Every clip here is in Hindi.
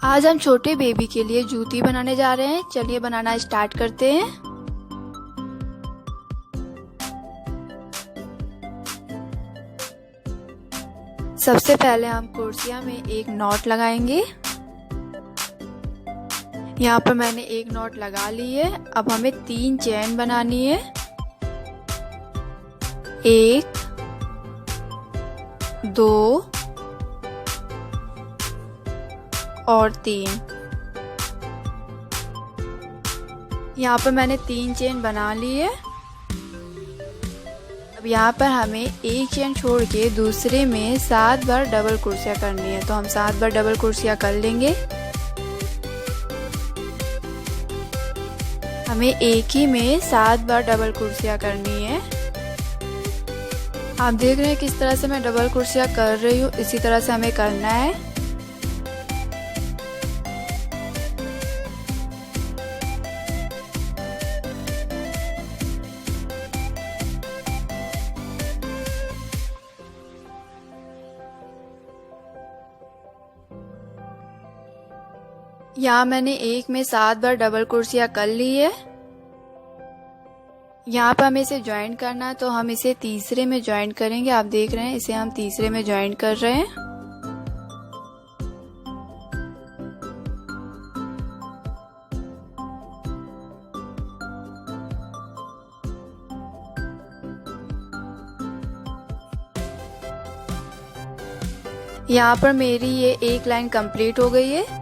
आज हम छोटे बेबी के लिए जूती बनाने जा रहे हैं। चलिए बनाना स्टार्ट करते हैं। सबसे पहले हम कुर्सिया में एक नॉट लगाएंगे। यहाँ पर मैंने एक नॉट लगा ली है। अब हमें 3 चेन बनानी है। 1 2 और 3। यहाँ पर मैंने 3 चेन बना ली है। अब यहाँ पर हमें एक चेन छोड़ के दूसरे में 7 बार डबल कुर्सियाँ करनी है, तो हम 7 बार डबल कुर्सियाँ कर लेंगे। हमें एक ही में 7 बार डबल कुर्सियाँ करनी है। आप देख रहे हैं किस तरह से मैं डबल कुर्सियाँ कर रही हूँ, इसी तरह से हमें करना है। यहाँ मैंने एक में 7 बार डबल कुर्सियाँ कर ली है। यहाँ पर हमें इसे ज्वाइन करना है, तो हम इसे तीसरे में ज्वाइन करेंगे। आप देख रहे हैं इसे हम तीसरे में ज्वाइन कर रहे हैं। यहाँ पर मेरी ये एक लाइन कंप्लीट हो गई है।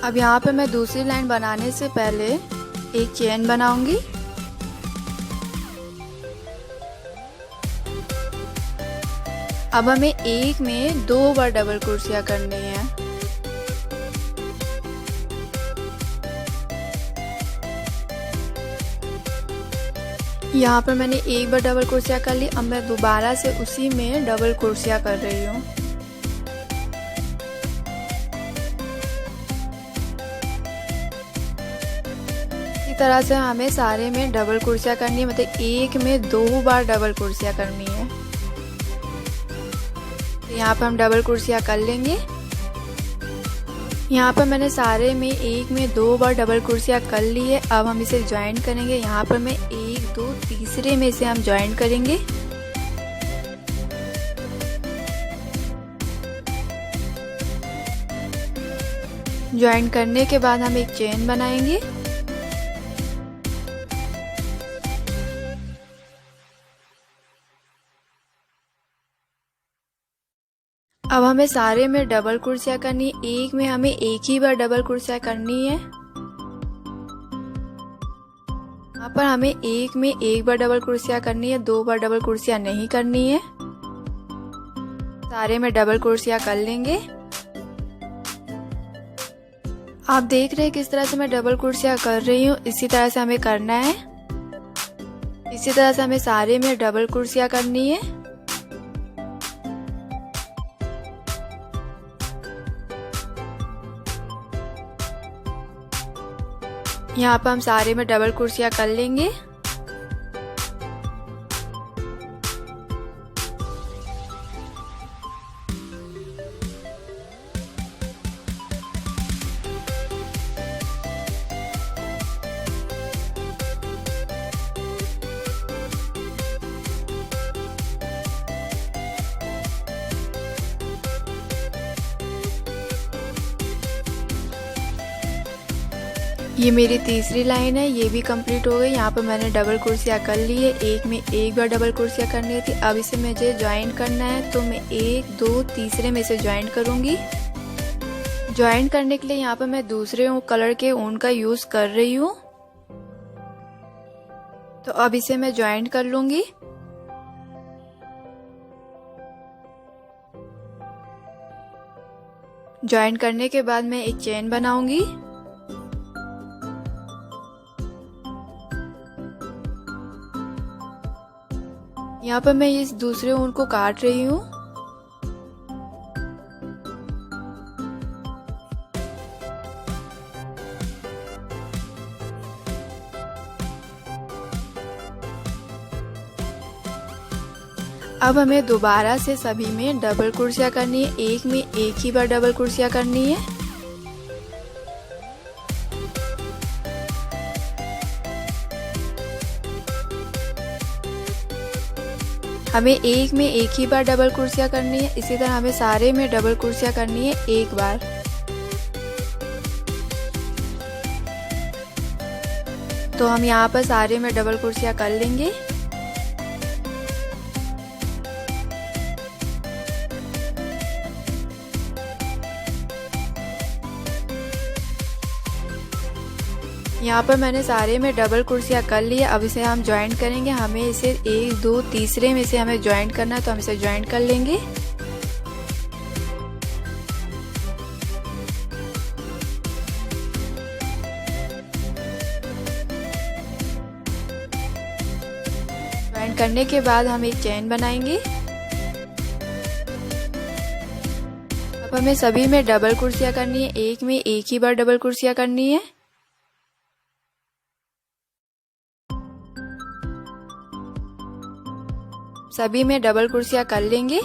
अब यहाँ पे मैं दूसरी लाइन बनाने से पहले एक चेन बनाऊंगी। अब हमें एक में 2 बार डबल कुर्सियाँ करनी है। यहाँ पर मैंने एक बार डबल कुर्सियाँ कर ली। अब मैं दोबारा से उसी में डबल कुर्सियाँ कर रही हूँ। इसी तरह से हमें सारे में डबल कुर्सियाँ करनी है, मतलब एक में 2 बार डबल कुर्सियाँ करनी है। तो यहाँ पर हम डबल कुर्सियाँ कर लेंगे। यहाँ पर मैंने सारे में एक में 2 बार डबल कुर्सियाँ कर ली है। अब हम इसे ज्वाइन करेंगे। यहाँ पर मैं 1 2 तीसरे में से हम ज्वाइन करेंगे। ज्वाइन करने के बाद हम एक चेन बनाएंगे। अब हमें सारे में डबल कुर्सियाँ करनी है। एक में हमें एक ही बार डबल कुर्सियाँ करनी है। यहाँ पर हमें एक में एक बार डबल कुर्सियाँ करनी है, 2 बार डबल कुर्सियाँ नहीं करनी है। सारे में डबल कुर्सियाँ कर लेंगे। आप देख रहे हैं किस तरह से मैं डबल कुर्सियाँ कर रही हूँ, इसी तरह से हमें करना है। इसी तरह से हमें सारे में डबल कुर्सियाँ करनी है। यहाँ पर हम सारे में डबल कुर्सियाँ कर लेंगे। ये मेरी तीसरी लाइन है, ये भी कंप्लीट हो गई। यहाँ पर मैंने डबल कुर्सियाँ कर ली है। एक में एक बार डबल कुर्सियाँ करनी थी। अब इसे मुझे ज्वाइन करना है, तो मैं 1 2 तीसरे में से ज्वाइन करूँगी। ज्वाइन करने के लिए यहाँ पर मैं दूसरे कलर के ऊन का यूज़ कर रही हूँ। तो अब इसे मैं ज्वाइन कर लूँगी। ज्वाइन करने के बाद मैं एक चेन बनाऊँगी। यहाँ पर मैं इस दूसरे ऊन को काट रही हूँ। अब हमें दोबारा से सभी में डबल कुर्सियाँ करनी है, एक में एक ही बार डबल कुर्सियाँ करनी है। हमें एक में एक ही बार डबल कुर्सियाँ करनी है, इसी तरह हमें सारे में डबल कुर्सियाँ करनी है एक बार। तो हम यहाँ पर सारे में डबल कुर्सियाँ कर लेंगे। यहाँ पर मैंने सारे में डबल कुर्सियाँ कर ली है। अब इसे हम ज्वाइंट करेंगे। हमें इसे एक दो तीसरे में से हमें ज्वाइंट करना है, तो हम इसे ज्वाइंट कर लेंगे। ज्वाइंट करने के बाद हम एक चेन बनाएंगे। अब हमें सभी में डबल कुर्सियाँ करनी है, एक में एक ही बार डबल कुर्सियाँ करनी है। सभी में डबल कुर्सियाँ कर लेंगे।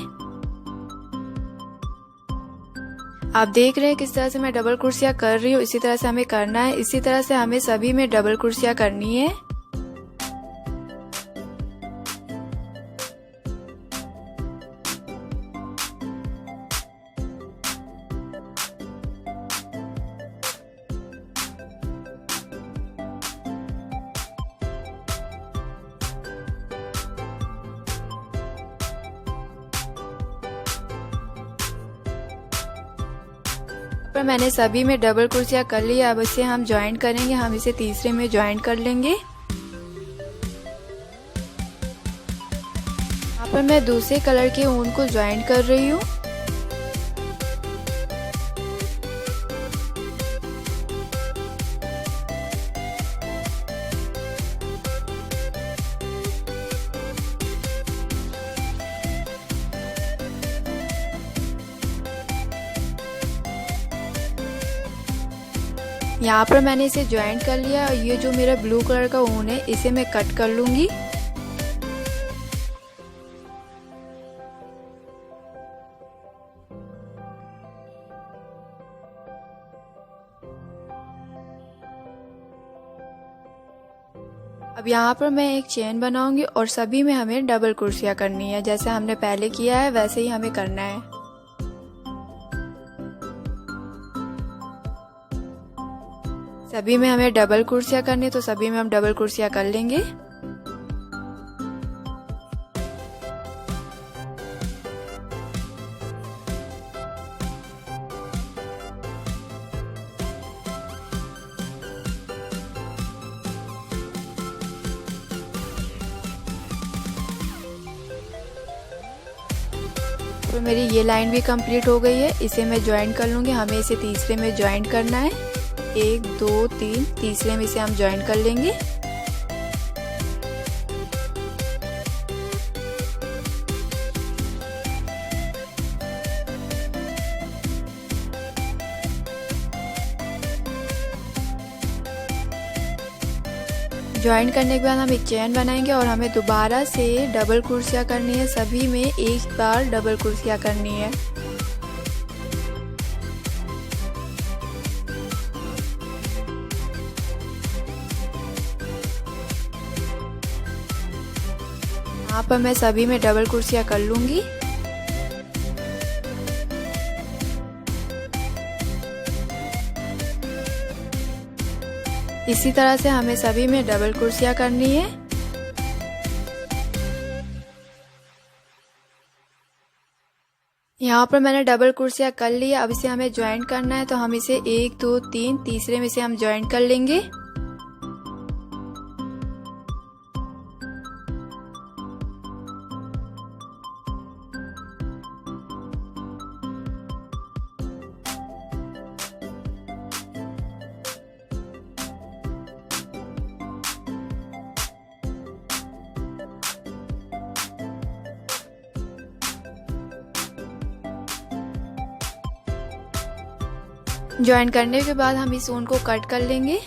आप देख रहे हैं किस तरह से मैं डबल कुर्सियाँ कर रही हूँ, इसी तरह से हमें करना है। इसी तरह से हमें सभी में डबल कुर्सियाँ करनी है। पर मैंने सभी में डबल कुर्सियाँ कर ली। अब इसे हम ज्वाइंट करेंगे। हम इसे तीसरे में ज्वाइंट कर लेंगे। यहाँ पर मैं दूसरे कलर के ऊन को ज्वाइंट कर रही हूँ। यहाँ पर मैंने इसे ज्वाइंट कर लिया और ये जो मेरा ब्लू कलर का ऊन है इसे मैं कट कर लूंगी। अब यहाँ पर मैं एक चेन बनाऊंगी और सभी में हमें डबल कुर्सियाँ करनी है। जैसे हमने पहले किया है वैसे ही हमें करना है। सभी में हमें डबल कुर्सियाँ करनी है, तो सभी में हम डबल कुर्सियाँ कर लेंगे। तो मेरी ये लाइन भी कंप्लीट हो गई है। इसे मैं ज्वाइंट कर लूँगी। हमें इसे तीसरे में ज्वाइंट करना है। एक दो तीन, तीसरे में इसे हम ज्वाइंट कर लेंगे। ज्वाइंट करने के बाद हम एक चेन बनाएंगे और हमें दोबारा से डबल कुर्सियाँ करनी है। सभी में एक बार डबल कुर्सियाँ करनी है। यहाँ पर मैं सभी में डबल कुर्सियाँ कर लूंगी। इसी तरह से हमें सभी में डबल कुर्सियाँ करनी है। यहाँ पर मैंने डबल कुर्सियाँ कर ली है। अब इसे हमें ज्वाइंट करना है, तो हम इसे एक दो तीन, तीसरे में से हम ज्वाइंट कर लेंगे। ज्वाइन करने के बाद हम इस ऊन को कट कर लेंगे।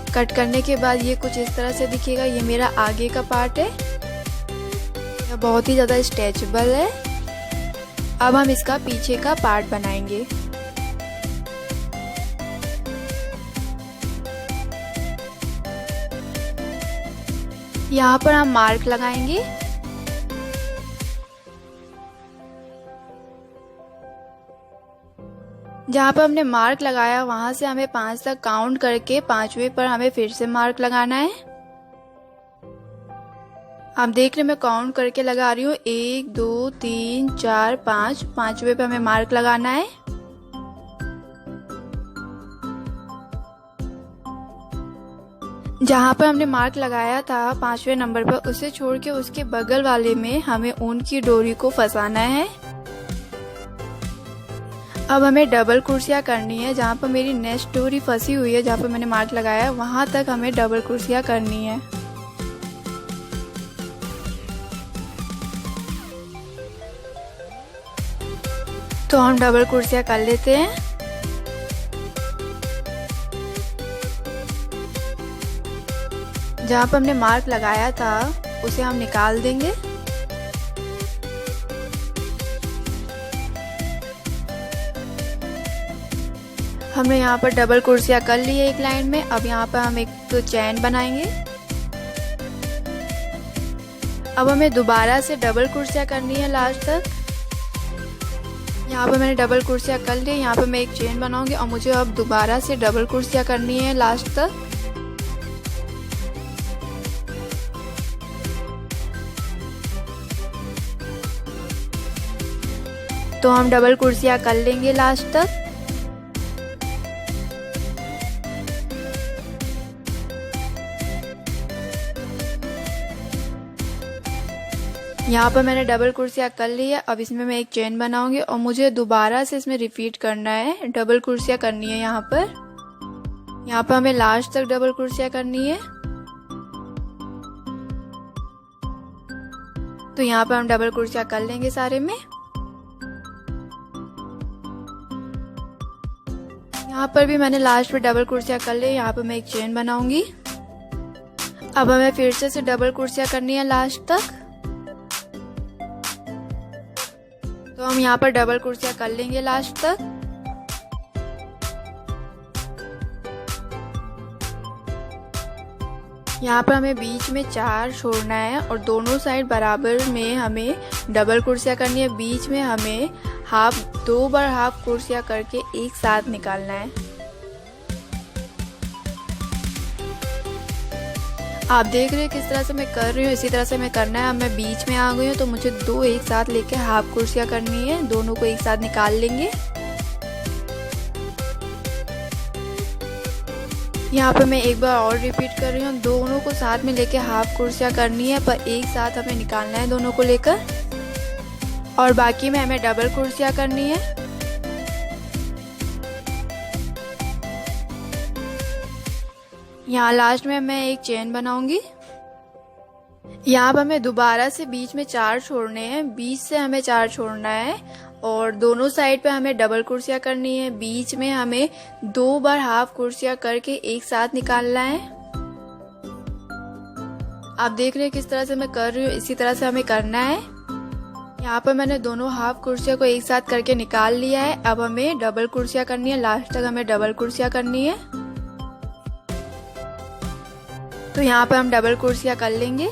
कट करने के बाद ये कुछ इस तरह से दिखेगा। ये मेरा आगे का पार्ट है, यह बहुत ही ज़्यादा स्ट्रेचेबल है। अब हम इसका पीछे का पार्ट बनाएंगे। यहाँ पर हम मार्क लगाएंगे। जहाँ पर हमने मार्क लगाया वहां से हमें 5 तक काउंट करके 5वें पर हमें फिर से मार्क लगाना है। आप देख रहे हैं मैं काउंट करके लगा रही हूँ, 1 2 3 4 5। 5वें पे हमें मार्क लगाना है। जहाँ पर हमने मार्क लगाया था 5वें नंबर पर, उसे छोड़ के उसके बगल वाले में हमें ऊन की डोरी को फंसाना है। अब हमें डबल कुर्सियाँ करनी है। जहाँ पर मेरी नेक्स्ट डोरी फंसी हुई है, जहाँ पर मैंने मार्क लगाया वहां तक हमें डबल कुर्सियाँ करनी है। तो हम डबल कुर्सियाँ कर लेते हैं। जहाँ पर हमने मार्क लगाया था उसे हम निकाल देंगे। हमने यहाँ पर डबल कुर्सियाँ कर ली है एक लाइन में। अब यहाँ पर हम एक तो चैन बनाएंगे। अब हमें दोबारा से डबल कुर्सियाँ करनी है लास्ट तक। यहाँ पर मैंने डबल कुर्सियाँ कर ली। यहाँ पर मैं एक चेन बनाऊंगी और मुझे अब दोबारा से डबल कुर्सियाँ करनी है लास्ट तक। तो हम डबल कुर्सियाँ कर लेंगे लास्ट तक। यहाँ पर मैंने डबल कुर्सियाँ कर ली है। अब इसमें मैं एक चेन बनाऊंगी और मुझे दोबारा से इसमें रिपीट करना है, डबल कुर्सियाँ करनी है। यहाँ पर हमें लास्ट तक डबल कुर्सियाँ करनी है। तो यहाँ पर हम डबल कुर्सियाँ कर लेंगे सारे में। यहाँ पर भी मैंने लास्ट में डबल कुर्सियाँ कर ली। यहाँ पर मैं एक चेन बनाऊंगी। अब हमें फिर से डबल कुर्सियाँ करनी है लास्ट तक। तो हम यहाँ पर डबल कुर्सियाँ कर लेंगे लास्ट तक। यहाँ पर हमें बीच में 4 छोड़ना है और दोनों साइड बराबर में हमें डबल कुर्सियाँ करनी है। बीच में हमें 2 बार हाफ कुर्सियाँ करके एक साथ निकालना है। आप देख रहे हैं किस तरह से मैं कर रही हूँ, इसी तरह से मैं करना है। अब मैं बीच में आ गई हूँ तो मुझे 2 एक साथ लेके हाफ कुर्सियाँ करनी है। दोनों को एक साथ निकाल लेंगे। यहाँ पे मैं एक बार और रिपीट कर रही हूँ, दोनों को साथ में लेके हाफ कुर्सियाँ करनी है, पर एक साथ हमें निकालना है दोनों को लेकर। और बाकी में हमें डबल कुर्सियाँ करनी है। यहाँ लास्ट में मैं एक चेन बनाऊंगी। यहाँ पर हमें दोबारा से बीच में 4 छोड़ने हैं। बीच से हमें 4 छोड़ना है और दोनों साइड पे हमें डबल कुर्सियाँ करनी है। बीच में हमें 2 बार हाफ कुर्सियाँ करके एक साथ निकालना है। आप देख रहे हैं किस तरह से मैं कर रही हूँ, इसी तरह से हमें करना है। यहाँ पर मैंने दोनों हाफ कुर्सियाँ को एक साथ करके निकाल लिया है। अब हमें डबल कुर्सियाँ करनी है। लास्ट तक हमें डबल कुर्सियाँ करनी है। तो यहाँ पर हम डबल कुर्सियाँ कर लेंगे।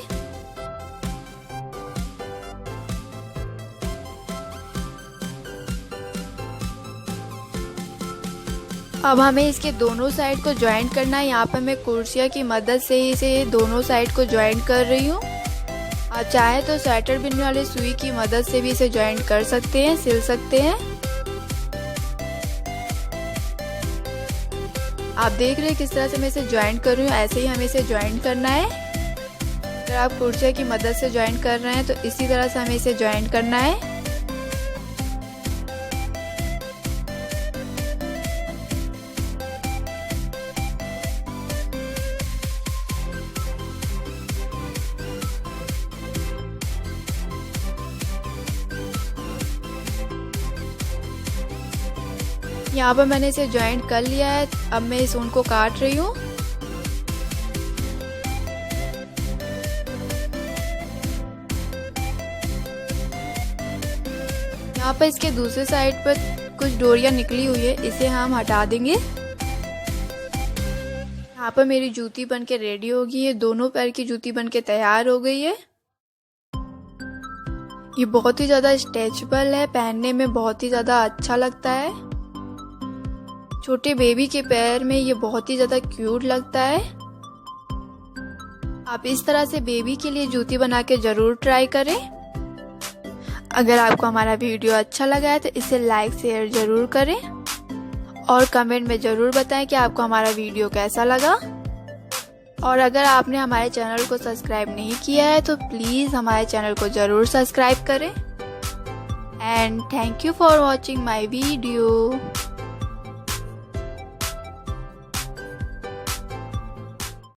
अब हमें इसके दोनों साइड को ज्वाइंट करना है। यहाँ पर मैं कुर्सियाँ की मदद से ही इसे दोनों साइड को ज्वाइंट कर रही हूँ। आप चाहे तो स्वेटर बिनने वाले सुई की मदद से भी इसे ज्वाइंट कर सकते हैं, सिल सकते हैं। आप देख रहे हैं किस तरह से मैं इसे ज्वाइंट कर रही हूँ, ऐसे ही हमें इसे ज्वाइंट करना है। अगर आप कुर्सिया की मदद से ज्वाइंट कर रहे हैं तो इसी तरह से हमें इसे ज्वाइंट करना है। यहाँ पर मैंने इसे ज्वाइंट कर लिया है। अब मैं इस ऊन को काट रही हूँ। यहाँ पर इसके दूसरे साइड पर कुछ डोरियां निकली हुई है, इसे हम हटा देंगे। यहाँ पर मेरी जूती बनके रेडी हो गई है, दोनों पैर की जूती बनके तैयार हो गई है। ये बहुत ही ज़्यादा स्ट्रेचेबल है, पहनने में बहुत ही ज़्यादा अच्छा लगता है। छोटे बेबी के पैर में ये बहुत ही ज़्यादा क्यूट लगता है। आप इस तरह से बेबी के लिए जूती बना के ज़रूर ट्राई करें। अगर आपको हमारा वीडियो अच्छा लगा है तो इसे लाइक शेयर ज़रूर करें और कमेंट में ज़रूर बताएं कि आपको हमारा वीडियो कैसा लगा। और अगर आपने हमारे चैनल को सब्सक्राइब नहीं किया है तो प्लीज़ हमारे चैनल को ज़रूर सब्सक्राइब करें। And thank you for watching my video.